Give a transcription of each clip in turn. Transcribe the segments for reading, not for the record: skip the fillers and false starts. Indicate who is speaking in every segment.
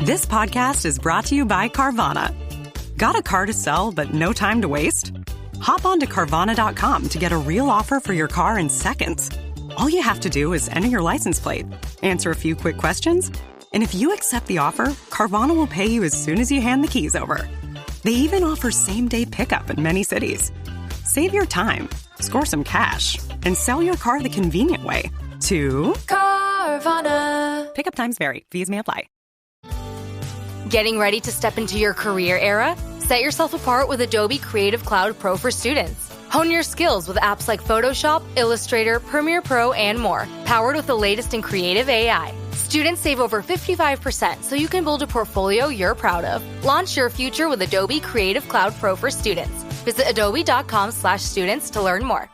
Speaker 1: This podcast is brought to you by Carvana. Got a car to sell but no time to waste? Hop on to Carvana.com to get a real offer for your car in seconds. All you have to do is enter your license plate, answer a few quick questions, and if you accept the offer, Carvana will pay you as soon as you hand the keys over. They even offer same-day pickup in many cities. Save your time, score some cash, and sell your car the convenient way to
Speaker 2: Carvana.
Speaker 1: Pickup times vary. Fees may apply.
Speaker 2: Getting ready to step into your career era? Set yourself apart with Adobe Creative Cloud Pro for students. Hone your skills with apps like Photoshop, Illustrator, Premiere Pro, and more, powered with the latest in creative AI. Students save over 55% so you can build a portfolio you're proud of. Launch your future with Adobe Creative Cloud Pro for students. Visit adobe.com/students to learn more.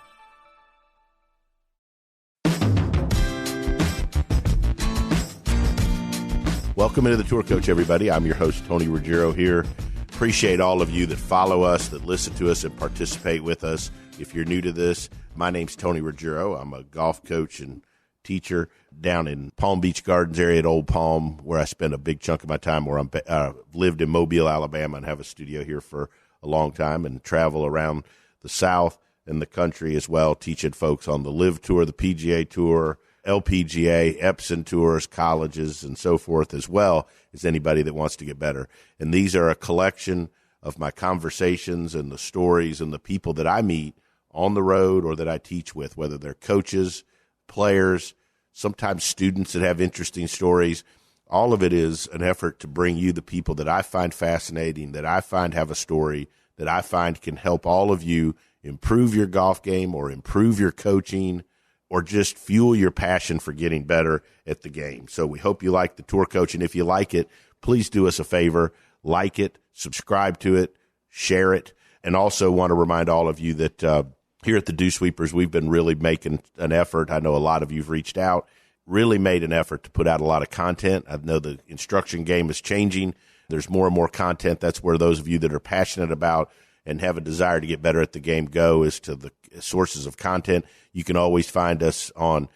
Speaker 3: Welcome into the Tour Coach, everybody. I'm your host, Tony Ruggiero here. Appreciate all of you that follow us, that listen to us, and participate with us. If you're new to this, my name's Tony Ruggiero. I'm a golf coach and teacher down in Palm Beach Gardens area at Old Palm, where I spend a big chunk of my time, where I'm lived in Mobile, Alabama, and have a studio here for a long time, and travel around the South and the country as well, teaching folks on the Live Tour, the PGA Tour, LPGA, Epson tours, colleges, and so forth, as well as anybody that wants to get better. And these are a collection of my conversations and the stories and the people that I meet on the road or that I teach with, whether they're coaches, players, sometimes students that have interesting stories. All of it is an effort to bring you the people that I find fascinating, that I find have a story, that I find can help all of you improve your golf game or improve your coaching, or just fuel your passion for getting better at the game. So we hope you like the Tour Coach, and if you like it, please do us a favor, like it, subscribe to it, share it, and also want to remind all of you that here at the DewSweepers, we've been really making an effort. I know a lot of you have reached out, really made an effort to put out a lot of content. I know the instruction game is changing. There's more and more content. That's where those of you that are passionate about and have a desire to get better at the game go, is to the sources of content. You can always find us on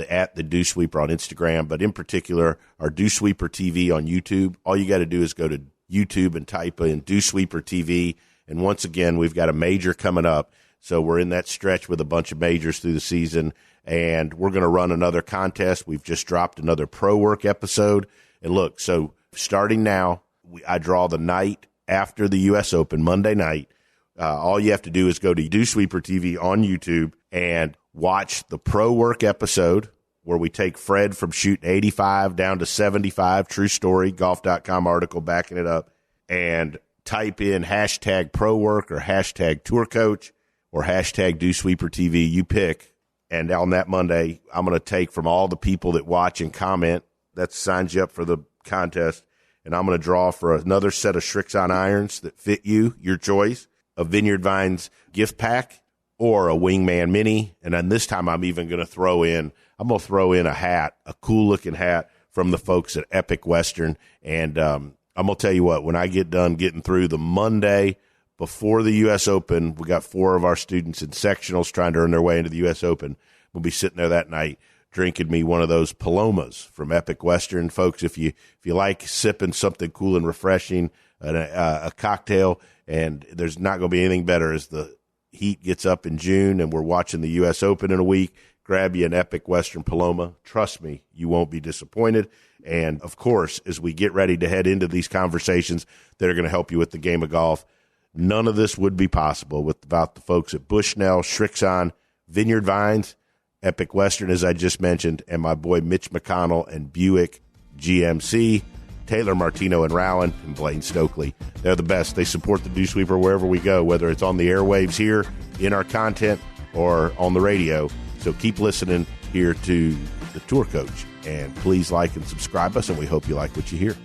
Speaker 3: at the DewSweeper on Instagram, but in particular, our DewSweeper TV on YouTube. All you got to do is go to YouTube and type in DewSweeper TV. And once again, we've got a major coming up. So we're in that stretch with a bunch of majors through the season, and we're going to run another contest. We've just dropped another Pro Work episode. And look, so starting now, I draw the night after the U.S. Open, Monday night. All you have to do is go to DewSweeper TV on YouTube and watch the Pro Work episode where we take Fred from shooting 85 down to 75, true story, golf.com article backing it up, and type in hashtag Pro Work or hashtag Tour Coach or hashtag DewSweeper TV. You pick. And on that Monday, I'm going to take from all the people that watch and comment, that signs you up for the contest, and I'm going to draw for another set of Srixon irons that fit you, your choice, a Vineyard Vines gift pack, or a Wingman Mini. And then this time I'm even going to throw in a hat, a cool-looking hat from the folks at Epic Western. And I'm going to tell you what, when I get done getting through the Monday before the U.S. Open, we got 4 of our students in sectionals trying to earn their way into the U.S. Open. We'll be sitting there that night drinking me one of those Palomas from Epic Western. Folks, if you like sipping something cool and refreshing, a cocktail, and there's not going to be anything better as the heat gets up in June and we're watching the U.S. Open in a week, grab you an Epic Western Paloma. Trust me, you won't be disappointed. And, of course, as we get ready to head into these conversations that are going to help you with the game of golf, none of this would be possible without the folks at Bushnell, Srixon, Vineyard Vines, Epic Western, as I just mentioned, and my boy Mitch McConnell and Buick GMC, Taylor Martino and Rowan, and Blaine Stokely. They're the best. They support the DewSweeper wherever we go, whether it's on the airwaves here in our content or on the radio. So keep listening here to the Tour Coach, and please like and subscribe us, and we hope you like what you hear.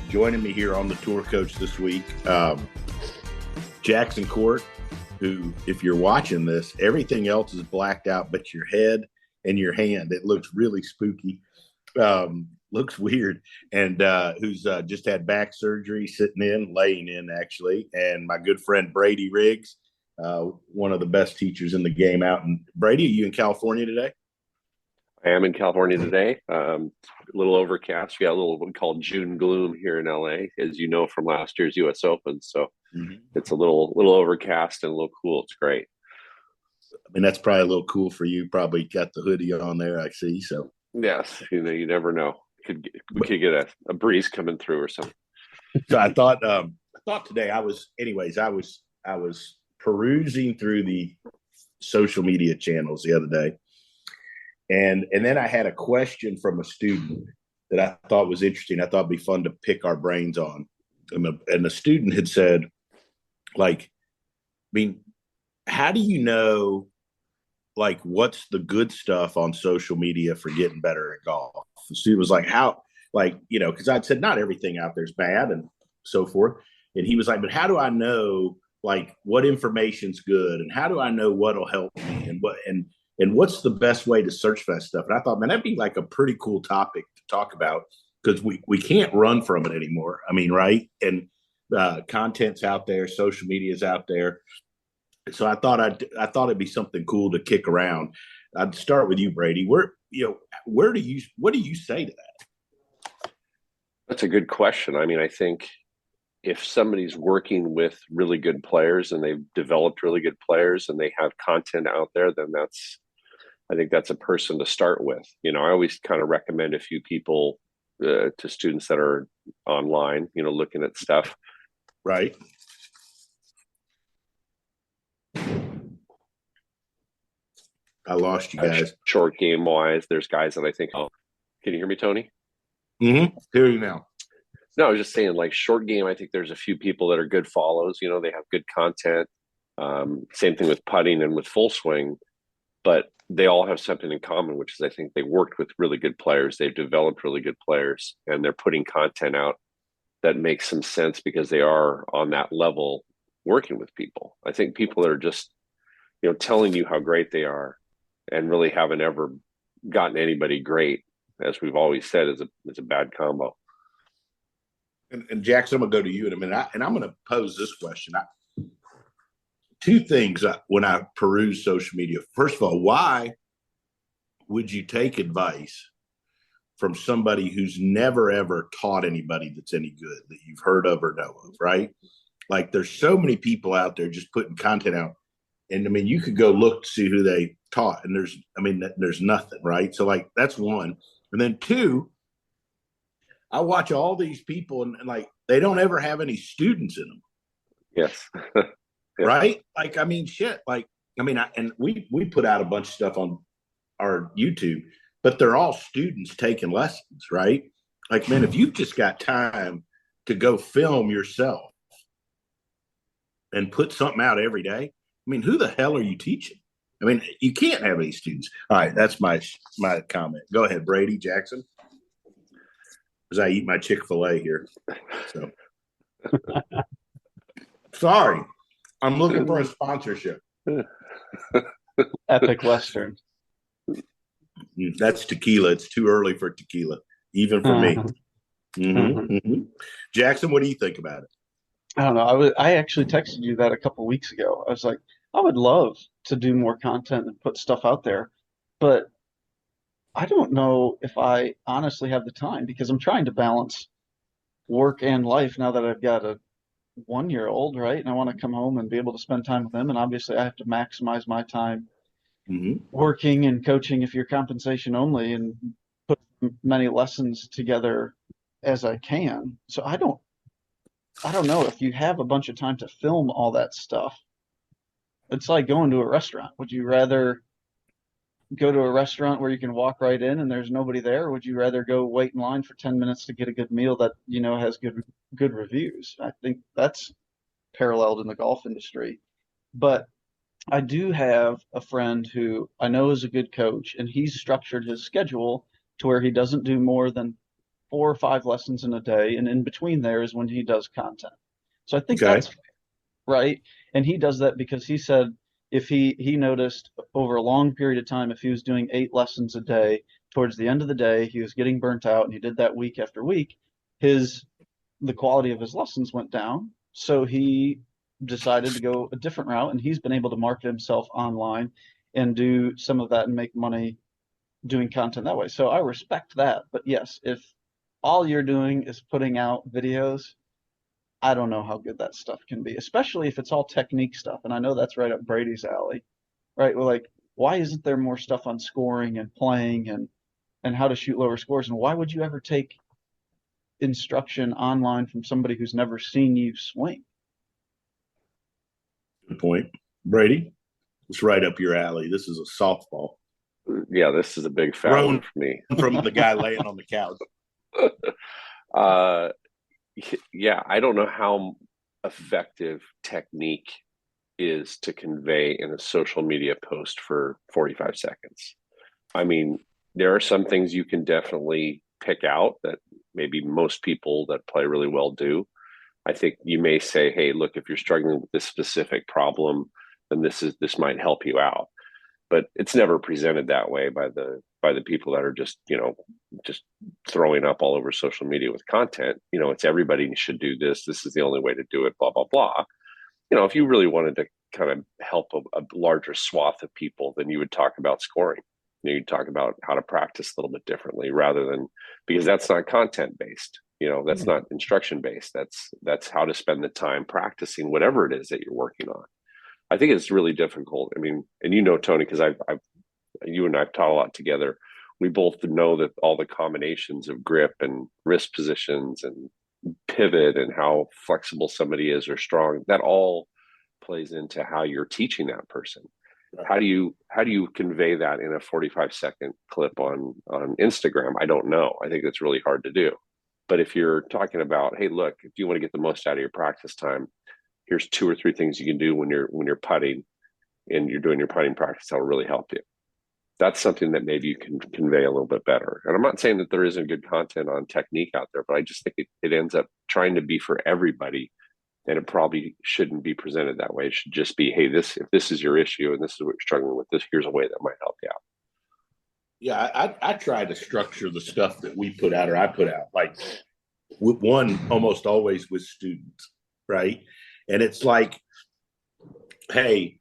Speaker 3: Joining me here on the Tour Coach this week, Jackson Court, who, if you're watching this, everything else is blacked out but your head and your hand. It looks really spooky. Looks weird. And who's just had back surgery, laying in, actually. And my good friend Brady Riggs, one of the best teachers in the game out. And Brady, are you in California today?
Speaker 4: I am in California today. A little overcast. We got a little what we call June gloom here in LA, as you know from last year's U.S. Open. So it's a little overcast and a little cool. It's great.
Speaker 3: I mean, that's probably a little cool for you. Probably got the hoodie on there, I see. So
Speaker 4: yes, you never know. We could get a breeze coming through or something.
Speaker 3: So I thought today I was perusing through the social media channels the other day, and then I had a question from a student that I thought was interesting. I thought it'd be fun to pick our brains on, and the student had said, like, I mean, how do you know, like, what's the good stuff on social media for getting better at golf? The student was like, how, like, you know, because I'd said not everything out there is bad and so forth. And he was like, but how do I know, like, what information's good, and how do I know what'll help me, and what's the best way to search for that stuff? And I thought, man, that'd be like a pretty cool topic to talk about, because we can't run from it anymore. I mean, right? And content's out there, social media's out there. So I thought it'd be something cool to kick around. I'd start with you, Brady. What do you say to that?
Speaker 4: That's a good question. I mean, I think if somebody's working with really good players and they've developed really good players and they have content out there, then I think that's a person to start with. You know, I always kind of recommend a few people to students that are online, you know, looking at stuff.
Speaker 3: Right. I lost you guys.
Speaker 4: Short game wise, there's guys that I think. Oh, can you hear me, Tony?
Speaker 3: Mm-hmm. Hear you now.
Speaker 4: No, I was just saying, like, short game, I think there's a few people that are good follows. You know, they have good content. Same thing with putting and with full swing, but they all have something in common, which is I think they worked with really good players. They've developed really good players, and they're putting content out that makes some sense because they are on that level working with people. I think people that are just, you know, telling you how great they are and really haven't ever gotten anybody great, as we've always said, is a bad combo.
Speaker 3: And Jackson, I'm gonna go to you in a minute, and I'm gonna pose this question. Two things when I peruse social media. First of all, why would you take advice from somebody who's never ever taught anybody that's any good that you've heard of or know of, right? Like, there's so many people out there just putting content out, and I mean, you could go look to see who they taught, and there's nothing, right? So, like, that's one. And then two, I watch all these people and like, they don't ever have any students in them.
Speaker 4: Yes.
Speaker 3: Yeah. Right? Like, I mean, shit. Like, I mean, we put out a bunch of stuff on our YouTube, but they're all students taking lessons, right? Like, man, if you've just got time to go film yourself and put something out every day, I mean, who the hell are you teaching? I mean, you can't have any students. All right, that's my comment. Go ahead, Brady, Jackson. As I eat my Chick-fil-A here. So sorry. I'm looking for a sponsorship.
Speaker 5: Epic Western.
Speaker 3: That's tequila. It's too early for tequila, even for me. Jackson, what do you think about it?
Speaker 5: I don't know. I actually texted you that a couple weeks ago. I was like, I would love to do more content and put stuff out there, but I don't know if I honestly have the time, because I'm trying to balance work and life now that I've got a 1-year-old, right? And I want to come home and be able to spend time with him. And obviously I have to maximize my time working and coaching if you're compensation only, and put many lessons together as I can. So I don't know if you have a bunch of time to film all that stuff. It's like going to a restaurant. Would you rather go to a restaurant where you can walk right in and there's nobody there? Or would you rather go wait in line for 10 minutes to get a good meal that, you know, has good reviews? I think that's paralleled in the golf industry. But I do have a friend who I know is a good coach, and he's structured his schedule to where he doesn't do more than 4 or 5 lessons in a day, and in between there is when he does content. So I think that's fair, right? And he does that because he said if he noticed over a long period of time, if he was doing 8 lessons a day, towards the end of the day, he was getting burnt out, and he did that week after week, the quality of his lessons went down. So he decided to go a different route, and he's been able to market himself online and do some of that and make money doing content that way. So I respect that. But yes, if all you're doing is putting out videos, I don't know how good that stuff can be, especially if it's all technique stuff. And I know that's right up Brady's alley, right? We're like, why isn't there more stuff on scoring and playing and how to shoot lower scores? And why would you ever take instruction online from somebody who's never seen you swing?
Speaker 6: Good point. Brady, it's right up your alley. This is a softball.
Speaker 4: Yeah, this is a big fat one for me.
Speaker 6: From the guy laying on the couch.
Speaker 4: Yeah, I don't know how effective technique is to convey in a social media post for 45 seconds. I mean, there are some things you can definitely pick out that maybe most people that play really well do. I think you may say, hey, look, if you're struggling with this specific problem, then this might help you out. But it's never presented that way by the people that are just throwing up all over social media with content. It's everybody should do this. This is the only way to do it, blah, blah, blah. If you really wanted to kind of help a larger swath of people, then you would talk about scoring. You'd talk about how to practice a little bit differently because that's not content based. That's not instruction based. That's how to spend the time practicing whatever it is that you're working on. I think it's really difficult. I mean, and Tony, because you and I've taught a lot together. We both know that all the combinations of grip and wrist positions and pivot and how flexible somebody is or strong, that all plays into how you're teaching that person. Right. How do you convey that in a 45-second clip on Instagram? I don't know. I think that's really hard to do. But if you're talking about, hey, look, if you want to get the most out of your practice time, here's 2 or 3 things you can do when you're putting and you're doing your putting practice that'll really help you. That's something that maybe you can convey a little bit better. And I'm not saying that there isn't good content on technique out there, but I just think it ends up trying to be for everybody. And it probably shouldn't be presented that way. It should just be, hey, if this is your issue and this is what you're struggling with, here's a way that might help you out.
Speaker 6: Yeah, I try to structure the stuff that we put out or I put out, like one almost always with students, right? And it's like, hey,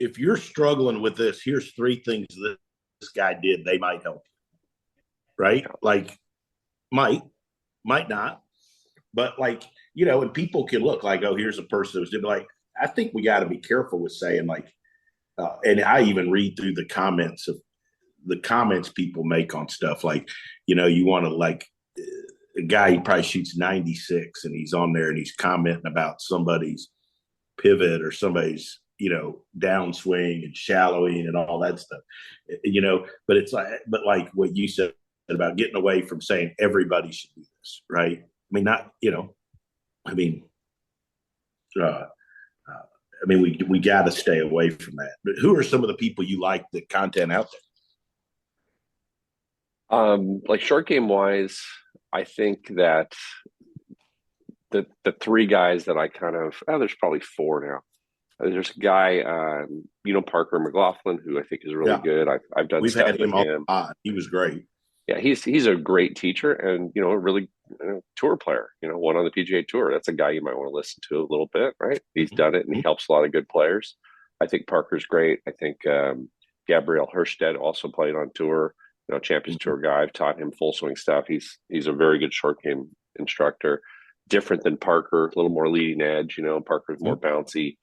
Speaker 6: if you're struggling with this, here's 3 things that this guy did. They might help you, right? Like, might not, but like, and people can look like, oh, here's a person who's doing like, I think we got to be careful with saying like, and I even read through the comments people make on stuff like, you want to like a guy who probably shoots 96 and he's on there and he's commenting about somebody's pivot or somebody's, downswing and shallowing and all that stuff, but it's like what you said about getting away from saying everybody should do this, right? I mean, not, we got to stay away from that. But who are some of the people you like the content out
Speaker 4: there? Like short game wise, I think that the 3 guys that I there's probably 4 now. There's a guy, Parker McLaughlin, who I think is really good. I've done stuff with him.
Speaker 6: He was great.
Speaker 4: Yeah, he's a great teacher and a really tour player. One on the PGA Tour. That's a guy you might want to listen to a little bit, right? He's done it and he helps a lot of good players. I think Parker's great. I think Gabriel Herstead also played on tour. Champions Tour guy. I've taught him full swing stuff. He's a very good short game instructor. Different than Parker, a little more leading edge. Parker's more bouncy.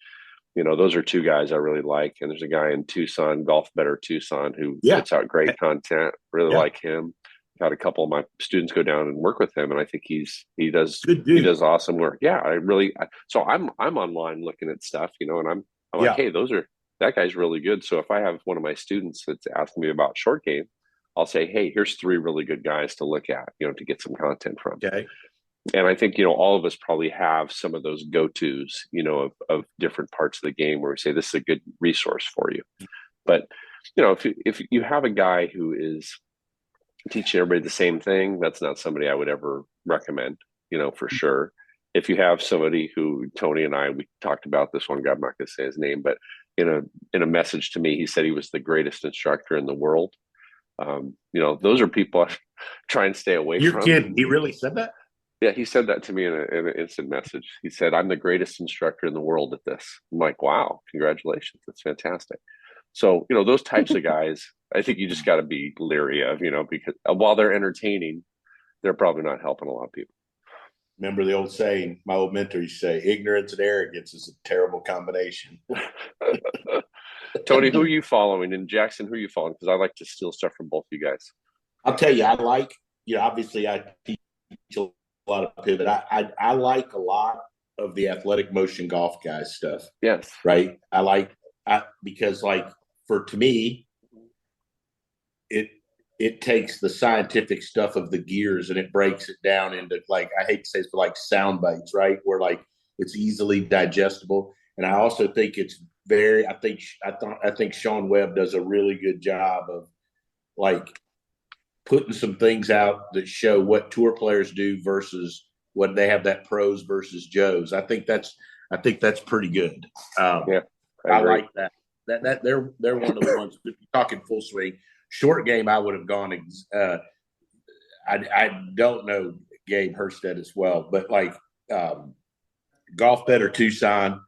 Speaker 4: Those are 2 guys I really like. And there's a guy in Tucson, Golf Better Tucson, who puts out great content. Really like him. Had a couple of my students go down and work with him, and I think he does awesome work. Yeah, so I'm online looking at stuff, and I'm like, hey, that guy's really good. So if I have one of my students that's asking me about short game, I'll say, hey, here's 3 really good guys to look at, to get some content from. Okay. And I think, all of us probably have some of those go-tos, of different parts of the game where we say, this is a good resource for you. But, if you have a guy who is teaching everybody the same thing, that's not somebody I would ever recommend, for sure. If you have somebody who Tony and we talked about this one guy, I'm not going to say his name, but in a message to me, he said he was the greatest instructor in the world. Those are people I try and stay away from.
Speaker 6: You're kidding. He really said that?
Speaker 4: Yeah, he said that to me in an instant message. He said, I'm the greatest instructor in the world at this. I'm like, wow, congratulations. That's fantastic. So, those types of guys, I think you just got to be leery of, because while they're entertaining, they're probably not helping a lot of people.
Speaker 6: Remember the old saying, my old mentor used to say, ignorance and arrogance is a terrible combination.
Speaker 4: Tony, who are you following? And Jackson, who are you following? Because I like to steal stuff from both you guys.
Speaker 6: I'll tell you, I like, obviously I teach a lot of pivot. I like a lot of the athletic motion golf guys stuff.
Speaker 4: Yes.
Speaker 6: Right. Because to me, it takes the scientific stuff of the gears and it breaks it down into, I hate to say it's like sound bites, right? Where it's easily digestible. And I also think it's I think Sean Webb does a really good job of putting some things out that show what tour players do versus what they have, that pros versus Joes. I think that's pretty good.
Speaker 4: Yeah,
Speaker 6: I like that. That they're one of the ones. If you're talking full swing, short game, I would have gone. I don't know Gabe Herstead as well, but Golf Better Tucson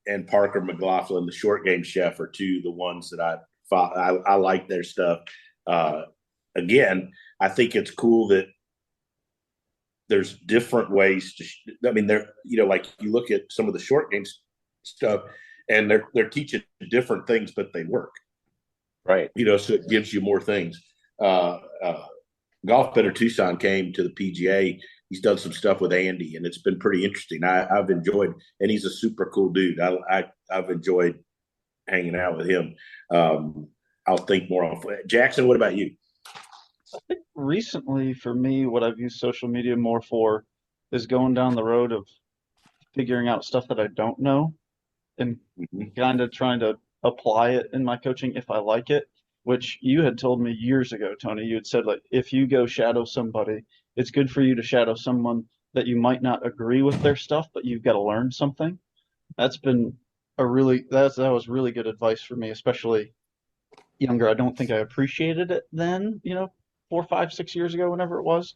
Speaker 6: and Parker McLaughlin, the short game chef, are two of the ones that I like their stuff. Again, I think it's cool that there's different ways to. You look at some of the short game stuff, and they're teaching different things, but they work.
Speaker 4: Right.
Speaker 6: So it gives you more things. Golf Better Tucson came to the PGA. He's done some stuff with Andy, and it's been pretty interesting. I've enjoyed, and he's a super cool dude. I've enjoyed hanging out with him. I'll think more on Jackson. What about you?
Speaker 5: I think recently for me, what I've used social media more for is going down the road of figuring out stuff that I don't know and kind of trying to apply it in my coaching if I like it, which you had told me years ago, Tony. You had said, if you go shadow somebody, it's good for you to shadow someone that you might not agree with their stuff, but you've got to learn something. That's been that was really good advice for me, especially younger. I don't think I appreciated it then, 4, 5, 6 years ago, whenever it was.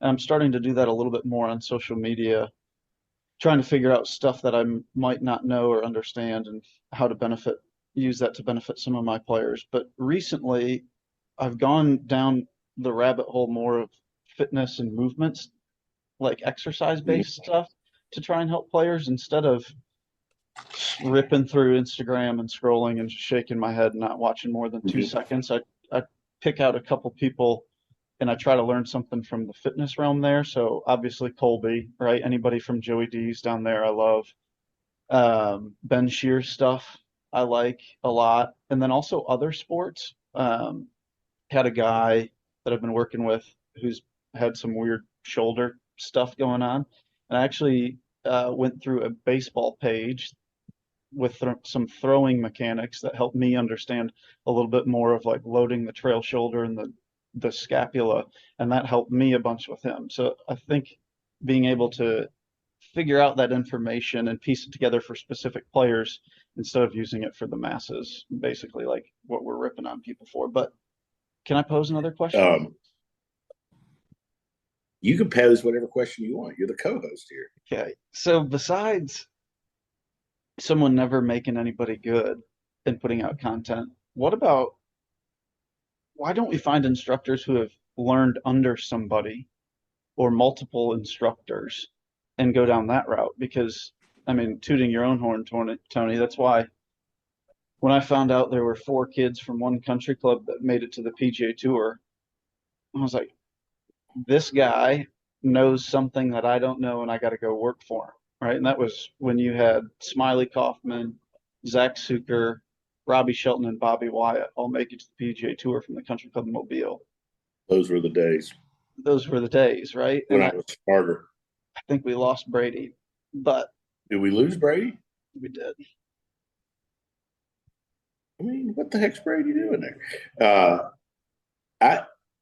Speaker 5: And I'm starting to do that a little bit more on social media, trying to figure out stuff that I might not know or understand and how to use that to benefit some of my players. But recently, I've gone down the rabbit hole more of fitness and movements, like exercise-based stuff, to try and help players instead of ripping through Instagram and scrolling and shaking my head and not watching more than 2 seconds. I pick out a couple people and I try to learn something from the fitness realm there. So obviously Colby, right? Anybody from Joey D's down there, I love. Ben Shear's stuff I like a lot. And then also other sports. Had a guy that I've been working with who's had some weird shoulder stuff going on. And I actually went through a baseball page with some throwing mechanics that helped me understand a little bit more of loading the trail shoulder and the scapula, and that helped me a bunch with him. So I think being able to figure out that information and piece it together for specific players instead of using it for the masses, basically what we're ripping on people for. But can I pose another question?
Speaker 6: You can pose whatever question you want. You're the co-host here.
Speaker 5: Okay. So besides someone never making anybody good and putting out content, why don't we find instructors who have learned under somebody or multiple instructors and go down that route? Because, tooting your own horn, Tony, that's why when I found out there were 4 kids from one country club that made it to the PGA Tour, I was like, this guy knows something that I don't know and I got to go work for him, right? And that was when you had Smiley Kaufman, Zach Suker, Robbie Shelton, and Bobby Wyatt all make it to the PGA Tour from the Country Club Mobile.
Speaker 6: Those were the days.
Speaker 5: Those were the days, right?
Speaker 6: When I was smarter.
Speaker 5: I think we lost Brady, but
Speaker 6: did we lose Brady?
Speaker 5: We did.
Speaker 6: What the heck's Brady doing there?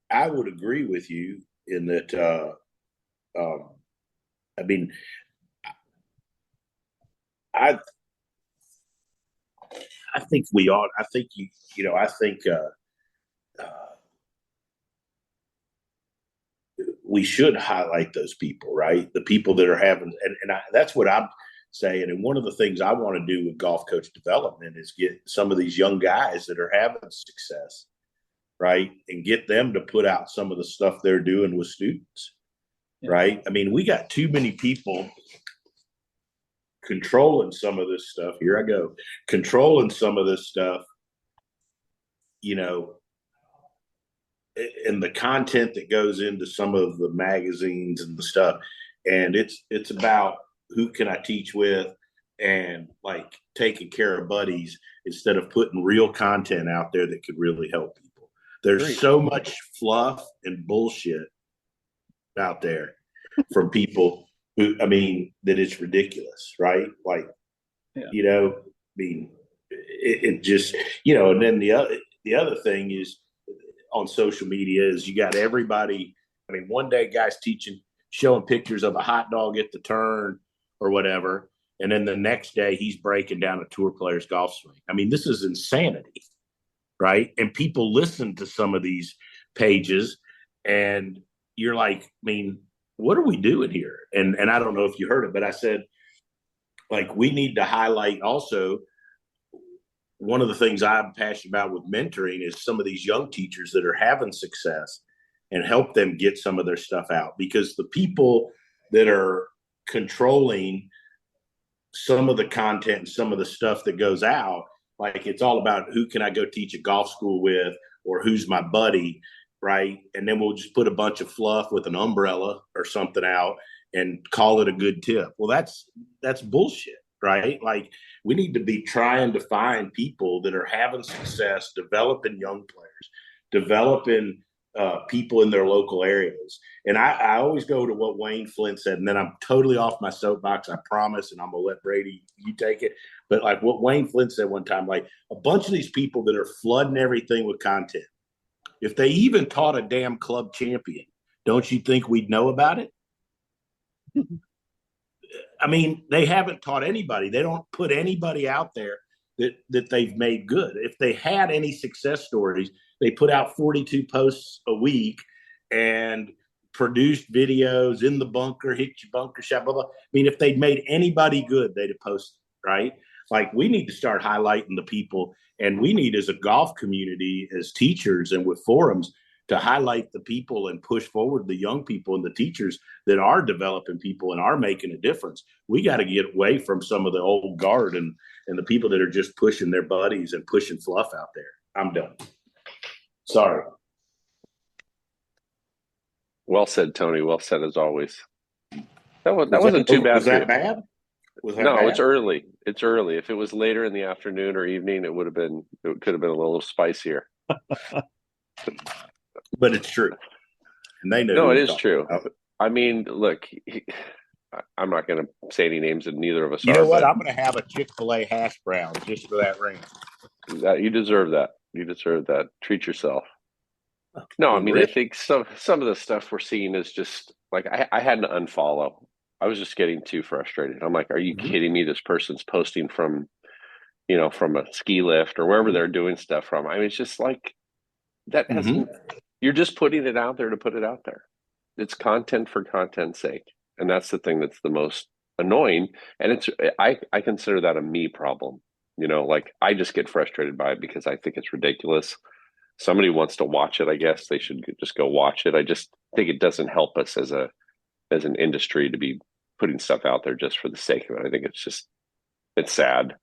Speaker 6: I would agree with you in that. I think we ought. I think I think we should highlight those people, right? The people that are having, and that's what I'm saying. And one of the things I want to do with golf coach development is get some of these young guys that are having success, right, and get them to put out some of the stuff they're doing with students, right? I mean, we got too many people controlling some of this stuff. Here I go. Controlling some of this stuff, you know, and the content that goes into some of the magazines and the stuff. And it's about who can I teach with and like taking care of buddies instead of putting real content out there that could really help people. There's so much fluff and bullshit out there from people who, I mean, that it's ridiculous, right? Like, you know, I mean, it just, you know, and then the other thing is on social media is you got everybody. I mean, one day guys showing pictures of a hot dog at the turn or whatever. And then the next day he's breaking down a tour player's golf swing. I mean, this is insanity, right? And people listen to some of these pages and you're like, I mean, what are we doing here? And I don't know if you heard it, but I said, like, we need to highlight also one of the things I'm passionate about with mentoring is some of these young teachers that are having success and help them get some of their stuff out, because the people that are controlling some of the content and some of the stuff that goes out, like it's all about who can I go teach a golf school with or who's my buddy, right? And then we'll just put a bunch of fluff with an umbrella or something out and call it a good tip. Well, that's bullshit, right? Like we need to be trying to find people that are having success, developing young players, developing people in their local areas. And I always go to what Wayne Flint said, and then I'm totally off my soapbox, I promise, and I'm going to let Brady, you take it. But like what Wayne Flint said one time, like a bunch of these people that are flooding everything with content, if they even taught a damn club champion, don't you think we'd know about it? I mean, they haven't taught anybody. They don't put anybody out there that they've made good. If they had any success stories, they put out 42 posts a week and produced videos in the bunker, hit your bunker shot, blah, blah. I mean, if they'd made anybody good, they'd have posted, right? Like we need to start highlighting the people, and we need as a golf community, as teachers and with forums, to highlight the people and push forward the young people and the teachers that are developing people and are making a difference. We got to get away from some of the old guard and the people that are just pushing their buddies and pushing fluff out there. I'm done. Sorry.
Speaker 4: Well said, Tony. Well said as always. That wasn't too bad.
Speaker 6: Was that bad?
Speaker 4: No, bad? It's early. It's early. If it was later in the afternoon or evening, it could have been a little spicier.
Speaker 6: But it's true. And they know.
Speaker 4: No, it is true. About. I mean, look, I'm not going to say any names, and neither of us are.
Speaker 6: You know what? I'm going to have a Chick-fil-A hash brown just for that ring.
Speaker 4: You deserve that. You deserve that. Treat yourself. No, I mean, I think some of the stuff we're seeing is just like I had to unfollow. I was just getting too frustrated. I'm like, are you kidding me? This person's posting from a ski lift or wherever they're doing stuff from. I mean, it's just like that hasn't. You're just putting it out there to put it out there. It's content for content's sake. And that's the thing that's the most annoying. And I consider that a me problem. Like I just get frustrated by it because I think it's ridiculous. Somebody wants to watch it, I guess they should just go watch it. I just think it doesn't help us as an industry to be putting stuff out there just for the sake of it. I think it's sad.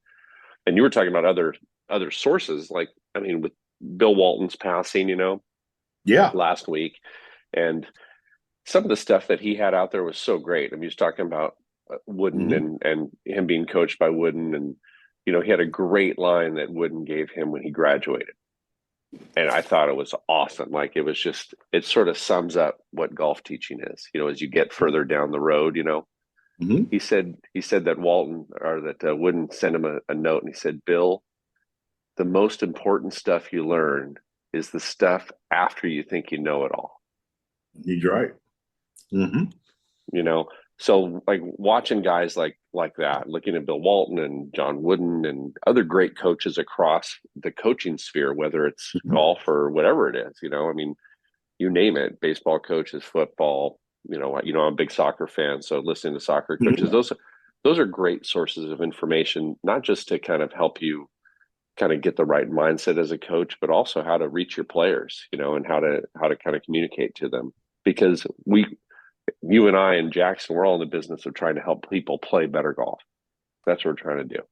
Speaker 4: And you were talking about other sources, like, I mean, with Bill Walton's passing, last week, and some of the stuff that he had out there was so great. I mean, he was talking about Wooden and him being coached by Wooden, and he had a great line that Wooden gave him when he graduated, and I thought it was awesome. Like it sort of sums up what golf teaching is. As you get further down the road, he said that Wooden sent him a note, and he said, Bill, the most important stuff you learn is the stuff after you think you know it all.
Speaker 6: He's right.
Speaker 4: So like watching guys like that, looking at Bill Walton and John Wooden and other great coaches across the coaching sphere, whether it's golf or whatever it is, I mean, you name it, baseball coaches, football, I'm a big soccer fan. So listening to soccer coaches, those are great sources of information, not just to kind of help you kind of get the right mindset as a coach, but also how to reach your players, and how to kind of communicate to them. Because you and I and Jackson, we're all in the business of trying to help people play better golf. That's what we're trying to do.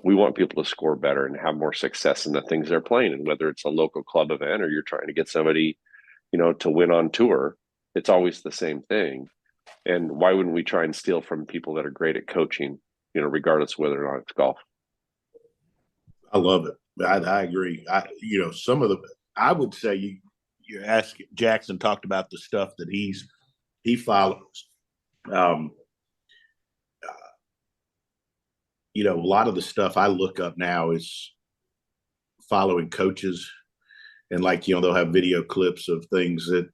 Speaker 4: We want people to score better and have more success in the things they're playing. And whether it's a local club event or you're trying to get somebody, to win on tour, it's always the same thing. And why wouldn't we try and steal from people that are great at coaching, regardless of whether or not it's golf?
Speaker 6: I love it. I agree. I would say you ask Jackson talked about the stuff that he follows. A lot of the stuff I look up now is following coaches, and they'll have video clips of things that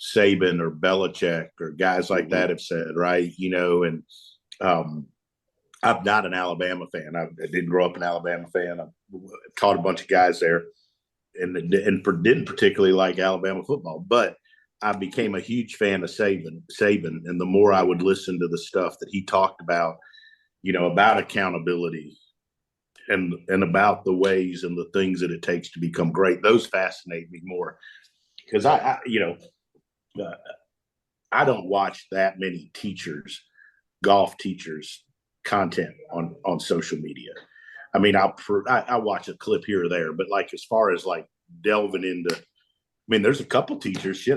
Speaker 6: Saban or Belichick or guys like that have said, right? And I'm not an Alabama fan. I didn't grow up an Alabama fan. I taught a bunch of guys there and didn't particularly like Alabama football, but I became a huge fan of Saban. And the more I would listen to the stuff that he talked about, about accountability and about the ways and the things that it takes to become great, those fascinate me more. Because I don't watch that many golf teachers content on social media. I mean, I watch a clip here or there, but as far as delving into, there's a couple teachers.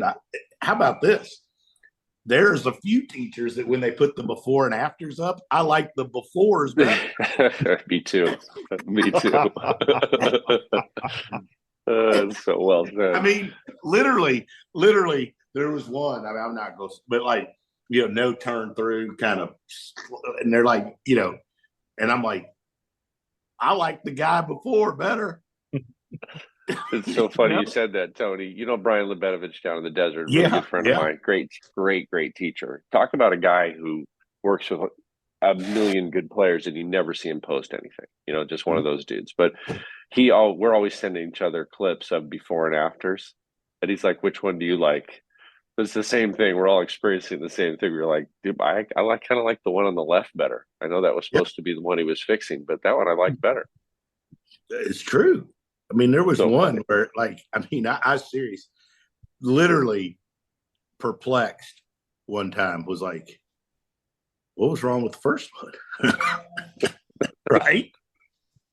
Speaker 6: How about this? There's a few teachers that when they put the before and afters up, I like the befores better.
Speaker 4: Me too. So well said.
Speaker 6: Literally, there was one. I'm not going, but no turn through kind of, and they're and I'm like, I like the guy before better.
Speaker 4: It's so funny you said that, Tony. Brian Lebenovich down in the desert, really good friend of mine, great teacher. Talk about a guy who works with a million good players and you never see him post anything. Just one of those dudes. But we're always sending each other clips of before and afters, and he's like, "Which one do you like?" It's the same thing. We're all experiencing the same thing. We're like, dude, I kind of like the one on the left better. I know that was supposed to be the one he was fixing, but that one I like better.
Speaker 6: It's true. There was one where, I was serious, literally perplexed one time, was like, what was wrong with the first one? Right?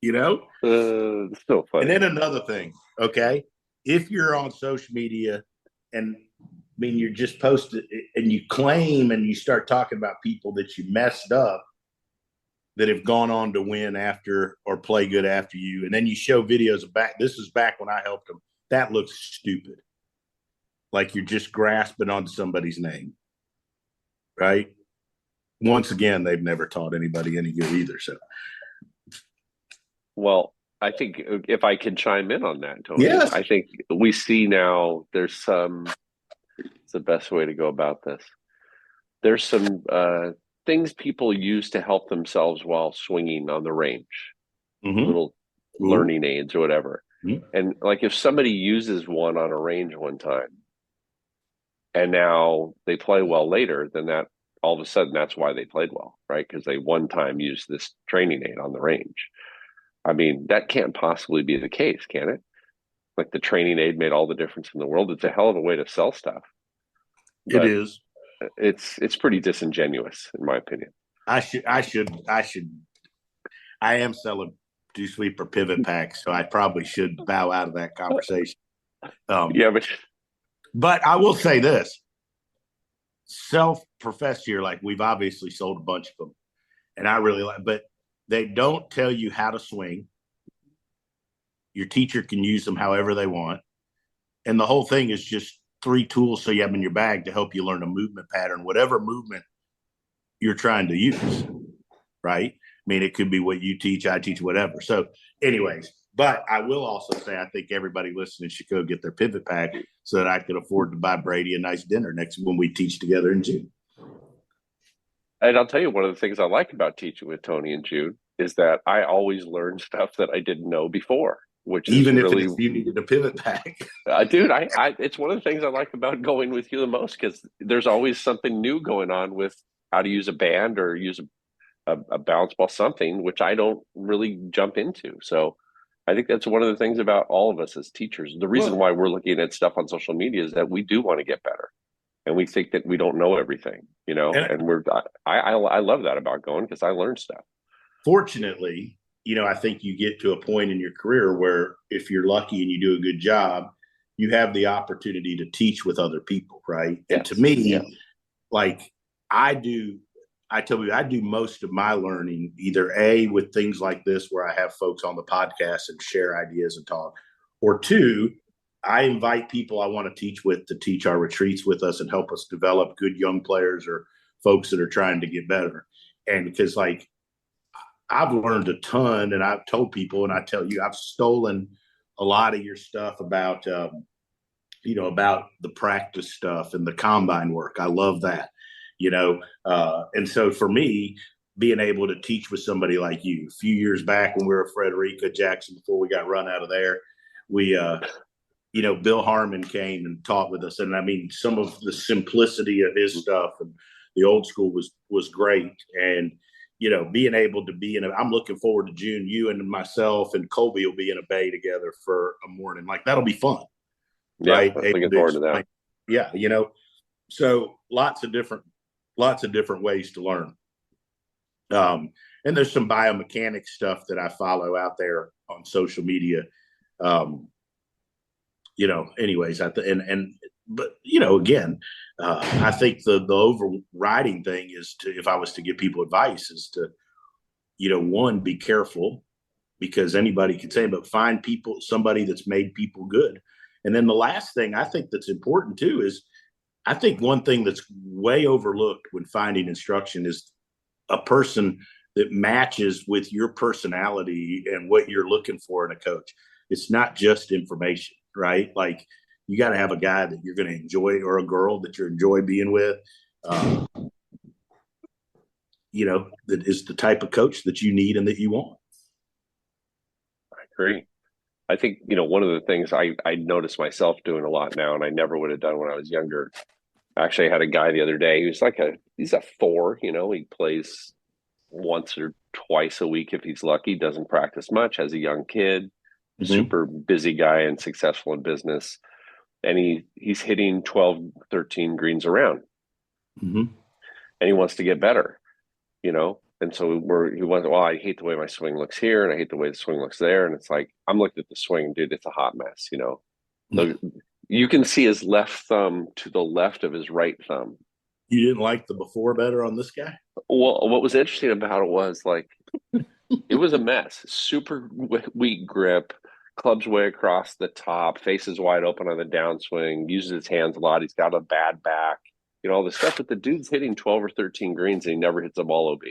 Speaker 4: So funny.
Speaker 6: And then another thing, okay? If you're on social media and you're just posted and you claim and you start talking about people that you messed up that have gone on to win after or play good after you, and then you show videos of this is back when I helped them. That looks stupid. Like you're just grasping onto somebody's name, right? Once again, they've never taught anybody any good either. So,
Speaker 4: well, I think if I can chime in on that, Tony,
Speaker 6: yes.
Speaker 4: I think we see now there's some. It's the best way to go about this. There's some things people use to help themselves while swinging on the range, little learning aids or whatever. And if somebody uses one on a range one time and now they play well later, then that all of a sudden that's why they played well, right? Because they one time used this training aid on the range. That can't possibly be the case, can it? The training aid made all the difference in the world. It's a hell of a way to sell stuff.
Speaker 6: It is.
Speaker 4: It's pretty disingenuous, in my opinion.
Speaker 6: I am selling DewSweeper pivot packs, so I probably should bow out of that conversation. But I will say this: self-professed here, we've obviously sold a bunch of them, and I really like. But they don't tell you how to swing. Your teacher can use them however they want, and the whole thing is just 3 tools so you have in your bag to help you learn a movement pattern, whatever movement you're trying to use, right? It could be what you teach, I teach, whatever. So anyways, but I will also say I think everybody listening should go get their pivot pack so that I could afford to buy Brady a nice dinner when we teach together in June.
Speaker 4: And I'll tell you, one of the things I like about teaching with Tony in June is that I always learn stuff that I didn't know before. Which
Speaker 6: even
Speaker 4: is
Speaker 6: if
Speaker 4: really,
Speaker 6: you needed a pivot pack,
Speaker 4: dude. It's one of the things I like about going with you the most, because there's always something new going on with how to use a band or use a bounce ball, something which I don't really jump into. So I think that's one of the things about all of us as teachers. The reason why we're looking at stuff on social media is that we do want to get better, and we think that we don't know everything, and I love that about going, because I learn stuff.
Speaker 6: Fortunately, I think you get to a point in your career where if you're lucky and you do a good job, you have the opportunity to teach with other people, right? Yes. And to me, like I do most of my learning either A, with things like this where I have folks on the podcast and share ideas and talk, or two, I invite people I want to teach with to teach our retreats with us and help us develop good young players or folks that are trying to get better. And because like I've learned a ton, and I've told people, and I tell you, I've stolen a lot of your stuff about, about the practice stuff and the combine work. I love that. And so for me, being able to teach with somebody like you, a few years back when we were at Frederica Jackson, before we got run out of there, we, Bill Harmon came and taught with us. And I mean, some of the simplicity of his stuff and the old school was great. And, being able to be I'm looking forward to June, you and myself and Colby will be in a bay together for a morning. Like that'll be fun.
Speaker 4: Yeah,
Speaker 6: right.
Speaker 4: Looking forward to that.
Speaker 6: Yeah. So lots of different ways to learn. And there's some biomechanics stuff that I follow out there on social media. Anyways, but again, I think the overriding thing is if I was to give people advice, is to, one, be careful, because anybody can say, but find somebody that's made people good. And then the last thing I think that's important too is, I think one thing that's way overlooked when finding instruction is a person that matches with your personality and what you're looking for in a coach. It's not just information, right? Like you got to have a guy that you're going to enjoy, or a girl that you enjoy being with, that is the type of coach that you need and that you want.
Speaker 4: I agree. I think, one of the things I notice myself doing a lot now, and I never would have done when I was younger. Actually, I had a guy the other day who's he's a 4, he plays once or twice a week if he's lucky, doesn't practice much, has a young kid, super busy guy and successful in business. And he's hitting 12, 13 greens around. And he wants to get better, And so he went, well, I hate the way my swing looks here, and I hate the way the swing looks there. And it's like, I'm looking at the swing, dude, it's a hot mess, So you can see his left thumb to the left of his right thumb.
Speaker 6: You didn't like the before better on this guy?
Speaker 4: Well, what was interesting about it was it was a mess. Super weak grip, clubs way across the top, faces wide open on the downswing, uses his hands a lot. He's got a bad back, all this stuff. But the dude's hitting 12 or 13 greens and he never hits a ball OB.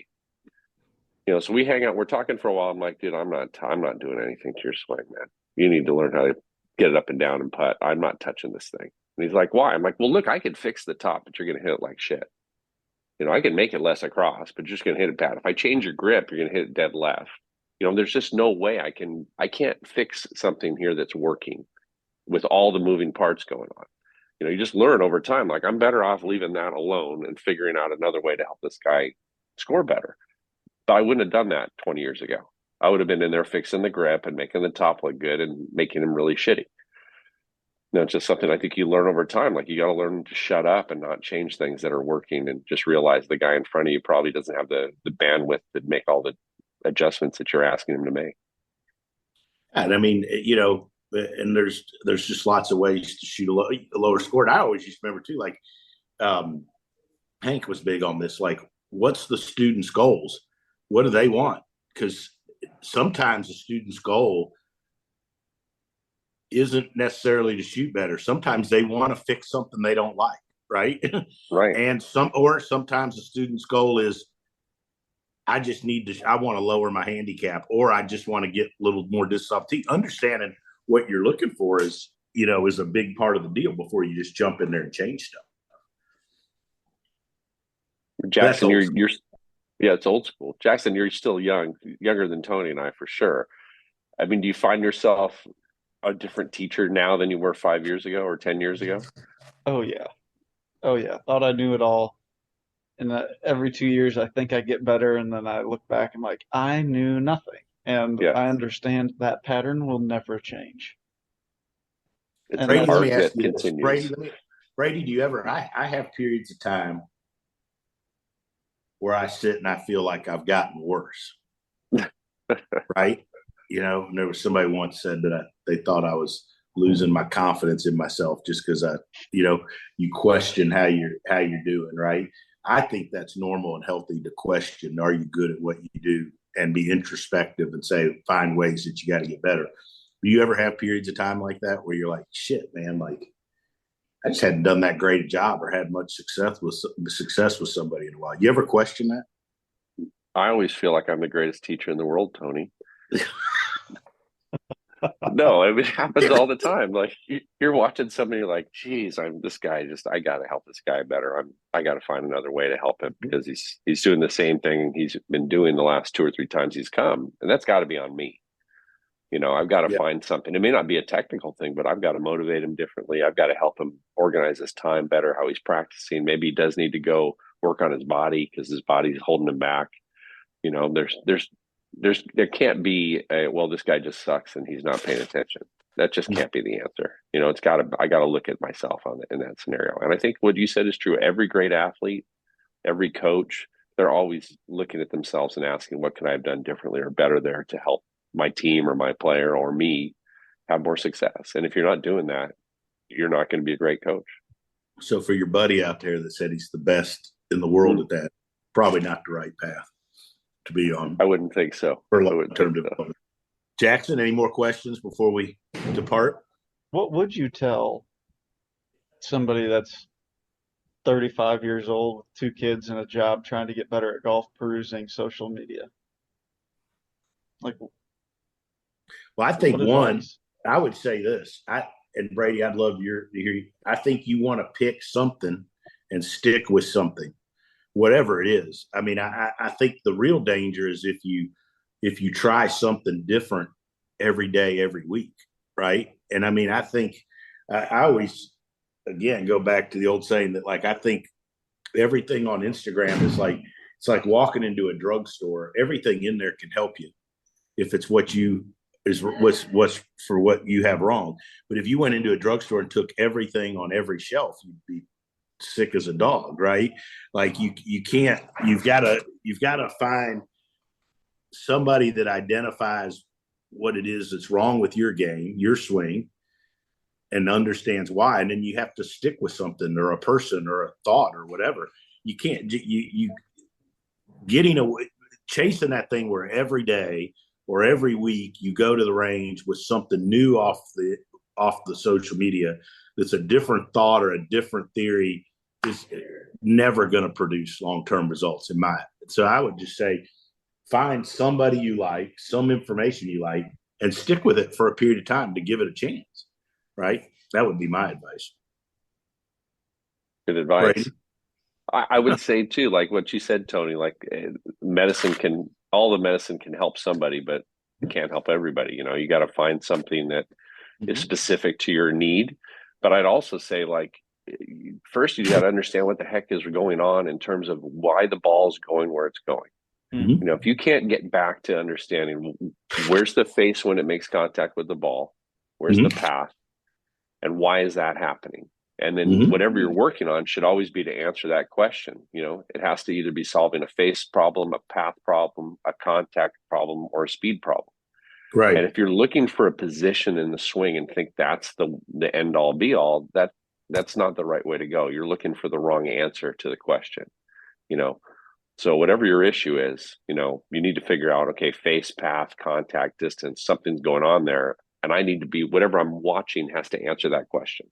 Speaker 4: So we hang out. We're talking for a while. I'm like, dude, I'm not doing anything to your swing, man. You need to learn how to get it up and down and putt. I'm not touching this thing. And he's like, why? I'm like, well, look, I could fix the top, but you're going to hit it like shit. I can make it less across, but you're just going to hit it bad. If I change your grip, you're going to hit it dead left. There's just no way I can't fix something here that's working with all the moving parts going on. You just learn over time. Like, I'm better off leaving that alone and figuring out another way to help this guy score better. But I wouldn't have done that 20 years ago. I would have been in there fixing the grip and making the top look good and making him really shitty. It's just something I think you learn over time. Like, you got to learn to shut up and not change things that are working, and just realize the guy in front of you probably doesn't have the bandwidth to make all the adjustments that you're asking him to make.
Speaker 6: And I mean, and there's just lots of ways to shoot a lower score. And I always used to remember too, like Hank was big on this, like, what's the student's goals? What do they want? Because sometimes a student's goal isn't necessarily to shoot better. Sometimes they want to fix something they don't like, right?
Speaker 4: Right.
Speaker 6: And sometimes the student's goal is, I want to lower my handicap, or I just want to get a little more distance. Understanding what you're looking for is a big part of the deal before you just jump in there and change stuff.
Speaker 4: Jackson, you're it's old school. Jackson, you're still younger than Tony and I, for sure. I mean, do you find yourself a different teacher now than you were 5 years ago or 10 years ago?
Speaker 5: Oh yeah. Thought I knew it all. And every 2 years, I think I get better. And then I look back and like, I knew nothing. And
Speaker 4: Yeah.
Speaker 5: I understand that pattern will never change.
Speaker 4: It's
Speaker 5: And
Speaker 6: Brady, let
Speaker 4: hard
Speaker 6: me ask
Speaker 4: that
Speaker 6: you this.
Speaker 4: continues.
Speaker 6: Brady, do you ever, I have periods of time where I sit and I feel like I've gotten worse. Right? You know, and there was somebody once said that they thought I was losing my confidence in myself just because you question how you're doing, right? I think that's normal and healthy to question, are you good at what you do, and be introspective and find ways that you got to get better. Do you ever have periods of time like that where you're like, shit, man, like I just hadn't done that great a job or had much success with somebody in a while? You ever question that?
Speaker 4: I always feel like I'm the greatest teacher in the world, Tony. No, it happens all the time. Like you're watching somebody, you're like, geez, I got to help this guy better. I got to find another way to help him because he's doing the same thing he's been doing the last 2 or 3 times he's come. And that's got to be on me. I've got to find something. It may not be a technical thing, but I've got to motivate him differently. I've got to help him organize his time better, how he's practicing. Maybe he does need to go work on his body because his body's holding him back. There can't be this guy just sucks and he's not paying attention. That just can't be the answer. I got to look at myself in that scenario. And I think what you said is true. Every great athlete, every coach, they're always looking at themselves and asking, what can I have done differently or better there to help my team or my player or me have more success? And if you're not doing that, you're not going to be a great coach. So
Speaker 6: for your buddy out there that said he's the best in the world at that, probably not the right path to be on.
Speaker 4: I wouldn't think so.
Speaker 6: For long-term development. Jackson, any more questions before we depart?
Speaker 5: What would you tell somebody that's 35 years old with 2 kids and a job trying to get better at golf, perusing social media? Like,
Speaker 6: well, I think I would say this. And Brady, I'd love to hear you. I think you want to pick something and stick with something, whatever it is. I mean, I think the real danger is if you try something different every day, every week, right? And I mean, I think I always, again, go back to the old saying that, like, I think everything on Instagram is like, it's like walking into a drugstore. Everything in there can help you if it's what's for what you have wrong. But if you went into a drugstore and took everything on every shelf, you'd be sick as a dog, right? Like you can't. You've got to find somebody that identifies what it is that's wrong with your game, your swing, and understands why. And then you have to stick with something or a person or a thought or whatever. You can't. You getting away, chasing that thing where every day or every week you go to the range with something new off the social media that's a different thought or a different theory is never going to produce long-term results in my. So I would just say, find somebody you like, some information you like, and stick with it for a period of time to give it a chance, right? That would be my advice.
Speaker 4: Good advice.
Speaker 6: Brady?
Speaker 4: I would say too, like what you said, Tony, like all the medicine can help somebody, but it can't help everybody. You got to find something that is specific to your need. But I'd also say, like, first you got to understand what the heck is going on in terms of why the ball's going where it's going.
Speaker 6: Mm-hmm.
Speaker 4: If you can't get back to understanding where's the face when it makes contact with the ball, where's the path, and why is that happening? And then whatever you're working on should always be to answer that question. It has to either be solving a face problem, a path problem, a contact problem, or a speed problem.
Speaker 6: Right.
Speaker 4: And if you're looking for a position in the swing and think that's the end all be all, that's not the right way to go. You're looking for the wrong answer to the question. So whatever your issue is, you need to figure out, okay, face, path, contact, distance, something's going on there. And I need to be, whatever I'm watching has to answer that question.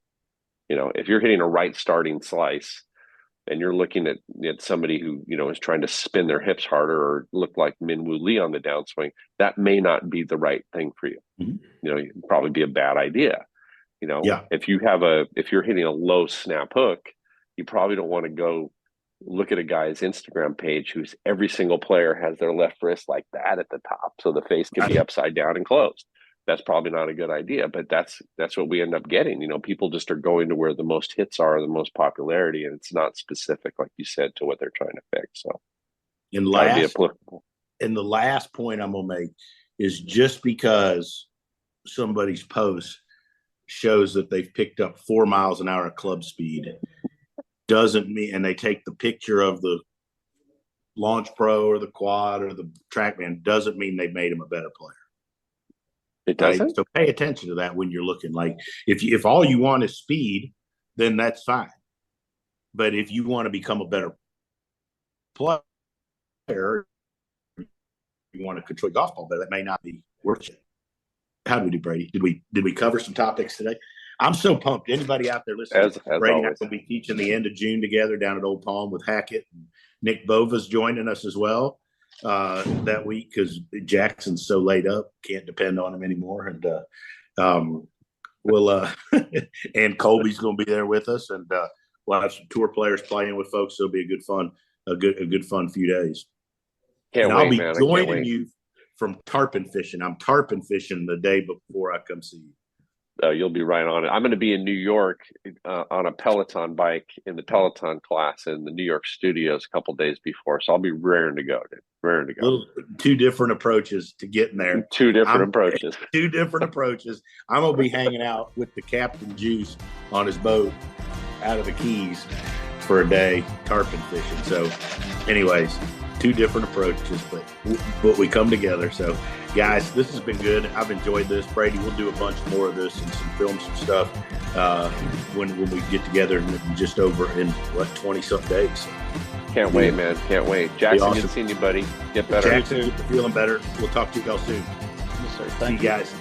Speaker 4: If you're hitting a right starting slice and you're looking at somebody who, is trying to spin their hips harder or look like Min Woo Lee on the downswing, that may not be the right thing for you. It'd probably be a bad idea. If you're hitting a low snap hook, you probably don't want to go look at a guy's Instagram page who's every single player has their left wrist like that at the top. So the face can be upside down and closed. that's probably not a good idea. But that's what we end up getting. People just are going to where the most hits are, the most popularity, and it's not specific, like you said, to what they're trying to fix. So gotta be applicable.
Speaker 6: And the last point I'm gonna make is, just because somebody's post shows that they've picked up 4 miles an hour of club speed doesn't mean, and they take the picture of the Launch Pro or the quad or the TrackMan, doesn't mean they've made him a better player.
Speaker 4: It doesn't.
Speaker 6: Right? So pay attention to that when you're looking. Like, if all you want is speed, then that's fine. But if you want to become a better player, you want to control golf ball, but that may not be worth it. How do we do, Brady? Did we cover some topics today? I'm so pumped. Anybody out there listening?
Speaker 4: As
Speaker 6: Brady and I
Speaker 4: always.
Speaker 6: will be teaching the end of June together down at Old Palm with Hackett. And Nick Bova's joining us as well that week, because Jackson's so laid up, can't depend on him anymore. And we'll and Colby's going to be there with us, and we'll have some tour players playing with folks. So it'll be a good fun few days. I'll be joining you from tarpon fishing. I'm tarpon fishing the day before I come see you.
Speaker 4: You'll be right on it. I'm going to be in New York on a Peloton bike in the Peloton class in the New York studios a couple days before. So I'll be raring to go, dude. Raring to go.
Speaker 6: Two different approaches to getting there.
Speaker 4: Two different approaches.
Speaker 6: I'm going to be hanging out with the Captain Juice on his boat out of the Keys for a day tarpon fishing. So anyways, two different approaches, but we come together. So guys, this has been good. I've enjoyed this. Brady, we'll do a bunch more of this and film some stuff when we get together in just over in 20-something days. So,
Speaker 4: can't wait, man. Can't wait. Jackson,
Speaker 6: awesome.
Speaker 4: Good seeing you, buddy. Get better.
Speaker 6: Jackson, feeling better. We'll talk to you all soon.
Speaker 5: Yes, sir.
Speaker 6: See you guys.